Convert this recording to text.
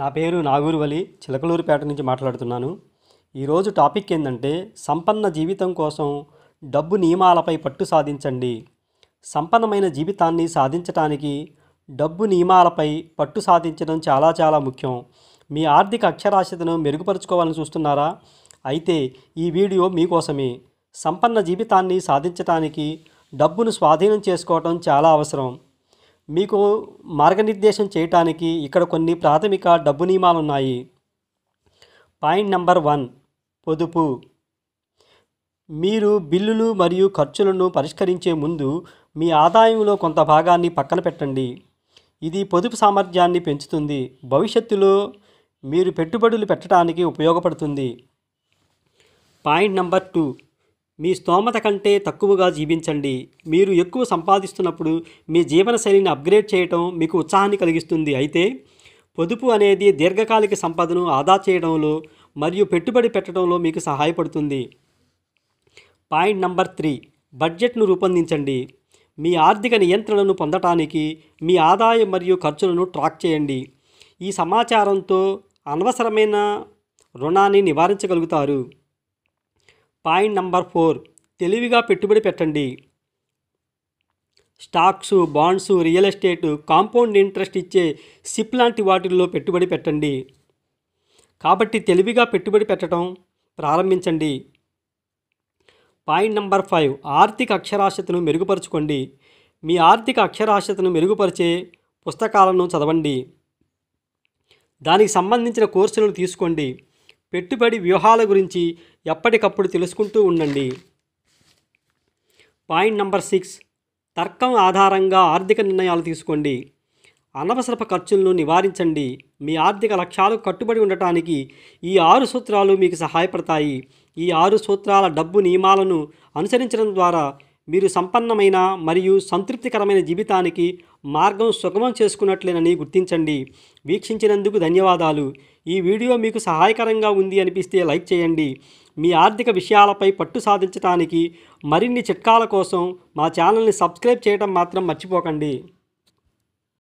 నా పేరు నాగూరువలి చిలకలూరుపేట నుంచి మాట్లాడుతున్నాను. ఈరోజు టాపిక్ ఏంటంటే సంపన్న జీవితం కోసం డబ్బు నియమాలపై పట్టు సాధించండి. సంపన్నమైన జీవితాన్ని సాధించటానికి డబ్బు నియమాలపై పట్టు సాధించడం చాలా ముఖ్యం. మీ ఆర్థిక అక్షరాస్యతను మెరుగుపరుచుకోవాలని చూస్తున్నారా? అయితే ఈ వీడియో మీకోసమే. సంపన్న జీవితాన్ని సాధించటానికి డబ్బును స్వాధీనం చేసుకోవటం చాలా అవసరం. మీకు మార్గనిర్దేశం చేయటానికి ఇక్కడ కొన్ని ప్రాథమిక డబ్బు నియమాలు ఉన్నాయి. పాయింట్ నెంబర్ 1, పొదుపు. మీరు బిల్లులు మరియు ఖర్చులను పరిష్కరించే ముందు మీ ఆదాయంలో కొంత భాగాన్ని పక్కన పెట్టండి. ఇది పొదుపు సామర్థ్యాన్ని పెంచుతుంది, భవిష్యత్తులో మీరు పెట్టుబడులు పెట్టడానికి ఉపయోగపడుతుంది. పాయింట్ నెంబర్ 2, మీ స్తోమత కంటే తక్కువగా జీవించండి. మీరు ఎక్కువ సంపాదిస్తున్నప్పుడు మీ జీవనశైలిని అప్గ్రేడ్ చేయడం మీకు ఉత్సాహాన్ని కలిగిస్తుంది. అయితే పొదుపు అనేది దీర్ఘకాలిక సంపదను ఆదా చేయడంలో మరియు పెట్టుబడి పెట్టడంలో మీకు సహాయపడుతుంది. పాయింట్ నెంబర్ 3, బడ్జెట్ను రూపొందించండి. మీ ఆర్థిక నియంత్రణను పొందటానికి మీ ఆదాయం మరియు ఖర్చులను ట్రాక్ చేయండి. ఈ సమాచారంతో అనవసరమైన రుణాన్ని నివారించగలుగుతారు. పాయింట్ నెంబర్ 4, తెలివిగా పెట్టుబడి పెట్టండి. Stocks, bonds, real estate, compound interest ఇచ్చే సిప్ లాంటి వాటిల్లో పెట్టుబడి పెట్టండి. కాబట్టి తెలివిగా పెట్టుబడి పెట్టడం ప్రారంభించండి. పాయింట్ నెంబర్ 5, ఆర్థిక అక్షరాస్యతను మెరుగుపరుచుకోండి. మీ ఆర్థిక అక్షరాస్యతను మెరుగుపరిచే పుస్తకాలను చదవండి. దానికి సంబంధించిన కోర్సులను తీసుకోండి. పెట్టుబడి వ్యూహాల గురించి ఎప్పటికప్పుడు తెలుసుకుంటూ ఉండండి. పాయింట్ నెంబర్ 6, తర్కం ఆధారంగా ఆర్థిక నిర్ణయాలు తీసుకోండి. అనవసరపు ఖర్చులను నివారించండి. మీ ఆర్థిక లక్ష్యాలకు కట్టుబడి ఉండటానికి ఈ 6 సూత్రాలు మీకు సహాయపడతాయి. ఈ 6 సూత్రాల డబ్బు నియమాలను అనుసరించడం ద్వారా మీరు సంపన్నమైన మరియు సంతృప్తికరమైన జీవితానికి మార్గం సుగమం చేసుకున్నట్లేనని గుర్తించండి. వీక్షించినందుకు ధన్యవాదాలు. ఈ వీడియో మీకు సహాయకరంగా ఉంది అనిపిస్తే లైక్ చేయండి. మీ ఆర్థిక విషయాలపై పట్టు సాధించడానికి మరిన్ని చిట్కాల కోసం మా ఛానల్ని సబ్స్క్రైబ్ చేయడం మాత్రం మర్చిపోకండి.